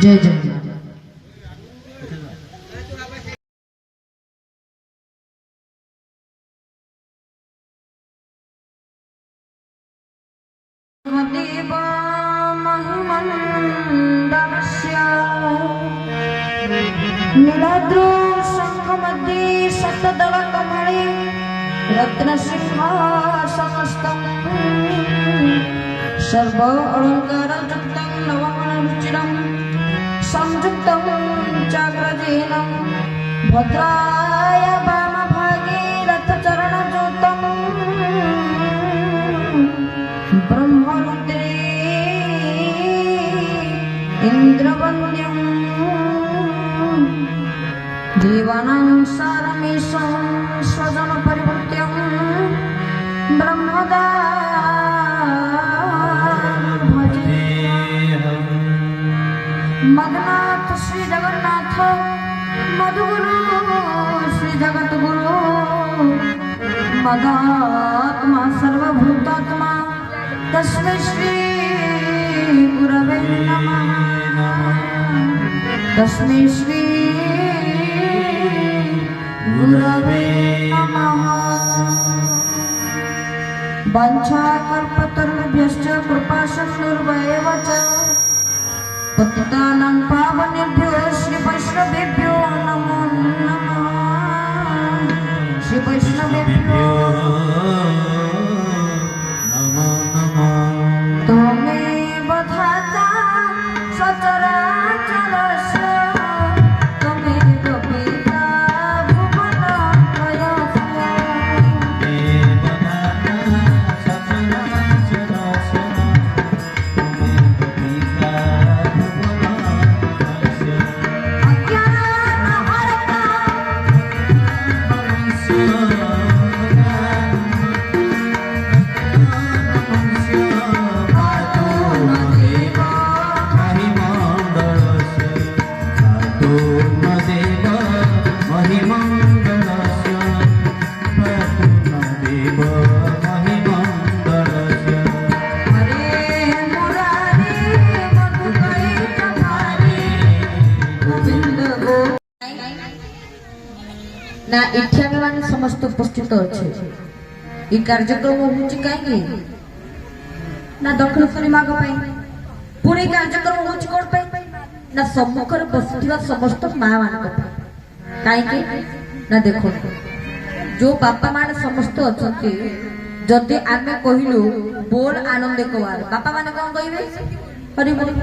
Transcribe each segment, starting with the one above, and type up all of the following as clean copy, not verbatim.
जय जय देव महिमण्डलस्य नीलाद्रौ शङ्खमध्ये शतदलकमले रत्नसिंहासनस्थं सर्व अलङ्कारयुक्तं नवमणरुचिरं संयुक्तं चाग्रजेन भद्राय वामभागे रथचरणज्योतं ब्रह्मरुद्रे इन्द्रवन्द्यं देवानां सारमेशं स्वजनपरिवर्त्यं ब्रह्मदा मदनाथ श्री जगन्नाथ मधुगुरु श्री जगद्गुरु मदात्मा सर्वभूतात्मा तस्मै श्री गुरवे नमः तस्मै श्री गुरवे नमः वाञ्छाकल्पतरुभ्यश्च कृपासिन्धुर्भ्येव च पतितानां पावनेभ्यो श्री वैष्णवेभ्यो नमो नमः श्री वैष्णवेभ्यो नमो नमः त्वमेव धाता सचराचरस्य त्वमेव पिता भुवनत्रयस्य त्वमेव धाता सचराचरस्य ना इथे आम्ही माने समस्त उपस्थित अच्छे ये कार्यक्रम होची काई ना दक्षिणेश्वरी माग पाई पुणे कार्यक्रम होची कोण पाई ना सम्मुखर बसथिबा समस्त मां मान काई ना देखो जो बापा माने समस्त अछंती जदि आमे कहिलु बोल आनंद कुमार बापा माने कोन कहिबे हरि बोल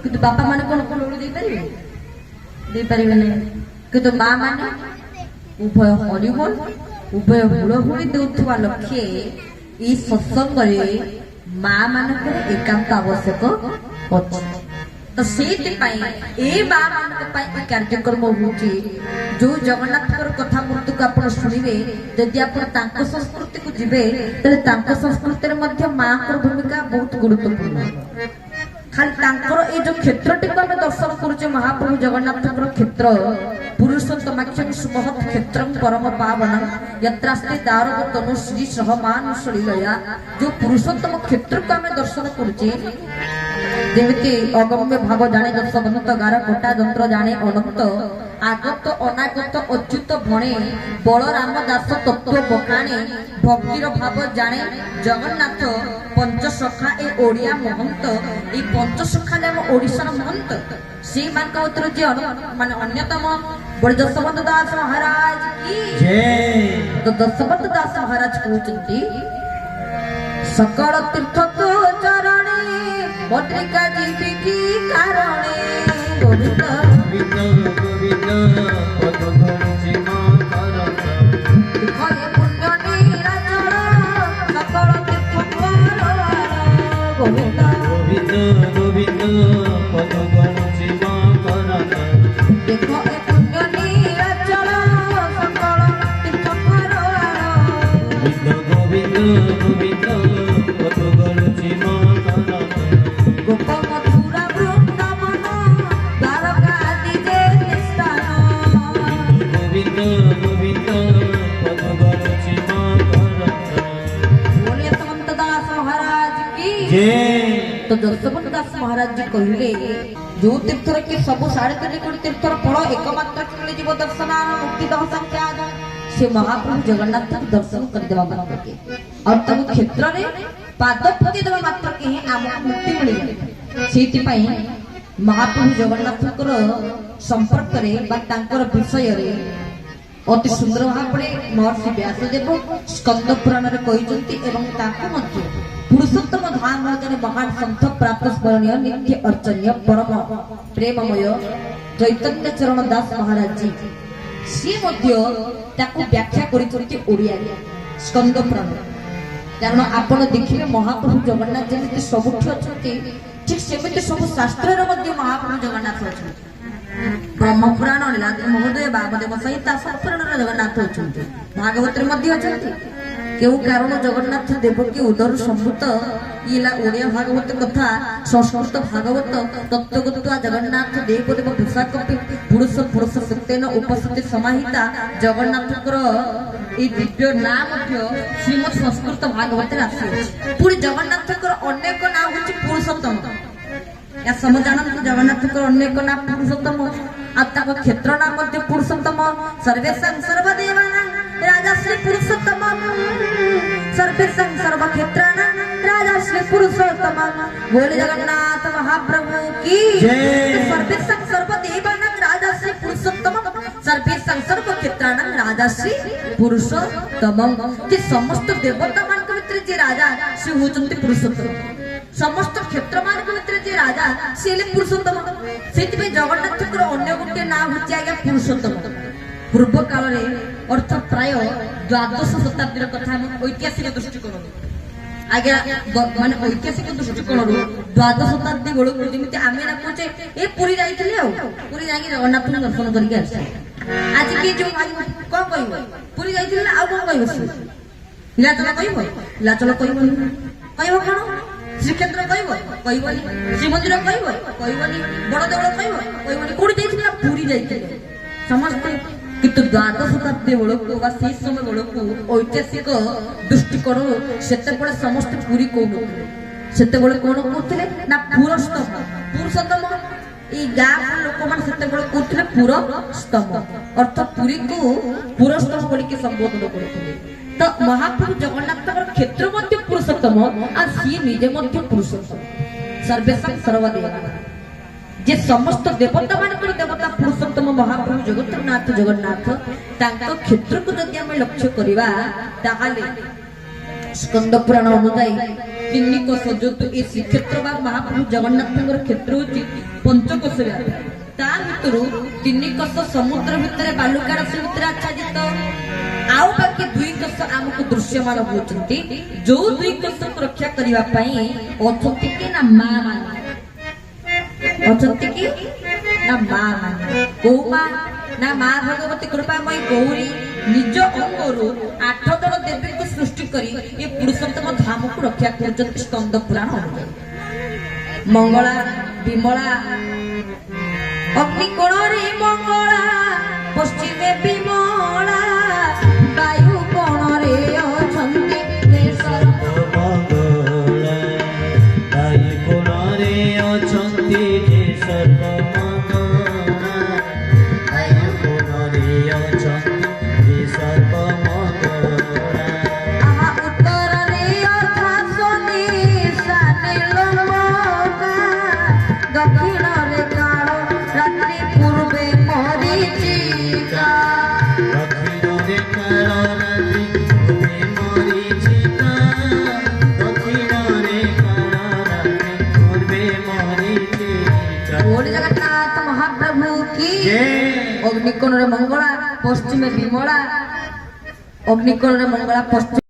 किंतु बापा माने कोन कोन लोडी दे परिबे नै किंतु मां माने उभय हरिबोल उभय हुड़हुड़ी देउथुवा लक्ष्य ई सत्संग रे मां मानकर एकांत आवश्यक अछि तो सेति पई ए मां मानक पई कार्यक्रम होची जो जगन्नाथ कथा मूर्ति को आपण सुनिबे यदि आपण तांको संस्कृति को जिबे तले तांको संस्कृति रे मध्य मां को भूमिका बहुत गुरुत्वपूर्ण खाली तांकर ए जो क्षेत्रटी को हम दर्शन करूचे महाप्रभु जगन्नाथ क्षेत्र पुरुषोत्तमाख्यं सुमहत् क्षेत्रं परम पावन यत्रास्ते दारवतनु श्री सहमान सलीलया जो पुरुषोत्तम क्षेत्र को हम दर्शन करूचे जेमिति अगम्य भाव जाने दशवंत गार कोटा जंत्र जाने अनंत आगत अनागत अच्युत भणे बलराम दास तत्व बखाणे भक्तिर भाव जाने जगन्नाथ पंचसखा ए ओडिया महंत ए पंचसखा नाम ओडिशार महंत से मानकर जे माने अन्यतम बड़े दशवंत दास महाराज की जय तो दशवंत दास महाराज कहउचंती सकल तीर्थ तो चरणे मद्रिका जीविकी कारणे गोविंद गोविंद गोविंद पद गणुछि मा करत हरे पुण्य नीराजल सकल तीर्थ गोविंद गोविंद गोविंद पद गणुछि मा करत देखो ए पुण्य नीराजल सकल तीर्थ गोविंद गोविंद गोविंद पद गणुछि मा करत गोप मथुरा वृंदावन द्वारका दिजे स्थान गोविंद गोविंद पद गणुछि मा करत बोलिए समंत दास महाराज की जय। तो जसवंत दास महाराज जी कहले जो तीर्थर के सब 3.5 कोटी तीर्थर फल एकमात्र मिले जीव दर्शन मुक्ति दह संख्या से महाप्रभु जगन्नाथ को दर्शन कर देवा मात्र के और तब क्षेत्र रे पाद पति देवा मात्र के आम मुक्ति मिल जाए सेति पई महाप्रभु जगन्नाथ को संपर्क रे बा तांकर विषय रे अति सुंदर भावे महर्षि व्यासदेव स्कंद पुराण रे कहिसंती एवं ताको मध्य पुरुषोत्तम धाम जने महान संत प्राप्त स्मरणीय नित्य अर्चनीय परम प्रेममय चैतन्य चरण दास महाराज जी सी मध्य ताको व्याख्या करिसंती ओडिया रे स्कंद पुराण कारण आपण देखिबे महाप्रभु जगन्नाथ जेमिति सबुठ अछंती ठीक सेमिति सब शास्त्र रे मध्य महाप्रभु जगन्नाथ अछंती ब्रह्म पुराण लीलाद्रि महोदय वामदेव सहित सब पुराण जगन्नाथ अछंती भागवत रे मध्य अछंती केउ कारण जगन्नाथ देवकी उदर संभूत इला ओडिया भागवत कथा संस्कृत भागवत तत्वगत्वा जगन्नाथ देवदेव विशाखपि पुरुष पुरुष सत्यन उपस्थिति समाहिता जगन्नाथकर ए दिव्य नाम मध्य श्रीमद् संस्कृत भागवत रे आसी पूरी जगन्नाथकर अनेक नाम होछि पुरुषोत्तम या समझानंद जगन्नाथकर अनेक नाम पुरुषोत्तम आत्ताक क्षेत्र नाम मध्य पुरुषोत्तम सर्वेशं सर्वदेवानां राजा श्री पुरुषोत्तम सर्वेशं सर्वक्षेत्राणां राजा श्री पुरुषोत्तम बोले जगन्नाथ महाप्रभु की जय। सर्वेशं सर्वदेवानां राजा श्री पुरुषोत्तम सर्वेशं सर्वक्षेत्राणां राजा श्री पुरुषोत्तम कि समस्त देवता मान भितर जे राजा से होचंती पुरुषोत्तम समस्त क्षेत्र मान भितर जे राजा से पुरुषोत्तम सेति पे जगन्नाथकर अन्य गोटे नाम होछि आज्ञा पुरुषोत्तम पूर्व काल रे अर्थ प्राय द्वादश शताब्दी कथा हम ऐतिहासिक दृष्टिकोण आज्ञा माने ऐतिहासिक दृष्टिकोण द्वादश शताब्दी बेलू जेमिति आमे ना पहुंचे ए पुरी जाइथिले आ पुरी जाई जगन्नाथ दर्शन करके आसे आज के जो कोन कहबो पुरी जाइथिले आ कोन कहबो लीलाचल कहबो लीलाचल कहबो कहबो कोन श्रीक्षेत्र कहबो कहबोनी श्रीमंदिर कहबो कहबोनी बड़ देवळ कहबो कहबोनी कोडी जाइथिले पुरी जाइथिले समस्त किंतु द्वादश शताब्दी बेलू बा से समय बेलू ऐतिहासिक दृष्टिकोण सेते समस्त पुरी कौन सेते कौन कहते ना पुरस्तम पुरुषोत्तम ई गाँ लोक मैंने कहते पुरस्तम अर्थात पुरी को पुरस्तम बोलिके संबोधन करते तो महाप्रभु जगन्नाथ क्षेत्र मध्य पुरुषोत्तम और सी निजे मध्य पुरुषोत्तम सर्वेशं सर्वदेव जे समस्त देवता मानकर देवता पुरुषोत्तम महाप्रभु जगन्नाथ जगन्नाथ तांको क्षेत्र को जदि हम लक्ष्य करिवा ताहाले स्कंद पुराण अनुसार तिन्निकोश जो ए श्रीक्षेत्र बा महाप्रभु जगन्नाथଙ୍କର क्षेत्र होची पंचकोश व्यापी ता भितरु तिन्निकोश समुद्र भितर बालुकाड़ से भितर आच्छादित आउ बाकी दुई कोश हमको दृश्यमान होचंती जो दुई कोश को रक्षा करिवा पई अछंती के ना मा मान अछंती की ना मा गौ मा ना मा भगवती कृपामयी गौरी निज अंगरु 8 जन देवी को सृष्टि करी ये पुरुषोत्तम धाम को रक्षा करजंती स्कंद पुराण मंगला विमला अग्निकोण रे मंगला पश्चिमे विमला वायु कोण रे अछंती देशर मंगला वायु कोण रे अछंती देशर मंगला वायु कोण रे अछंती देशर मंगला आहा उत्तर रे अथासनी साने लोका दक्षिण रे काळ रात्रि पूर्वे मरीचिका दक्षिण रे काळ रात्रि पूर्वे मरीचिका কি যে অগ্নিকোণরে মঙ্গলা পশ্চিমে বিমলা অগ্নিকোণরে মঙ্গলা পশ্চিম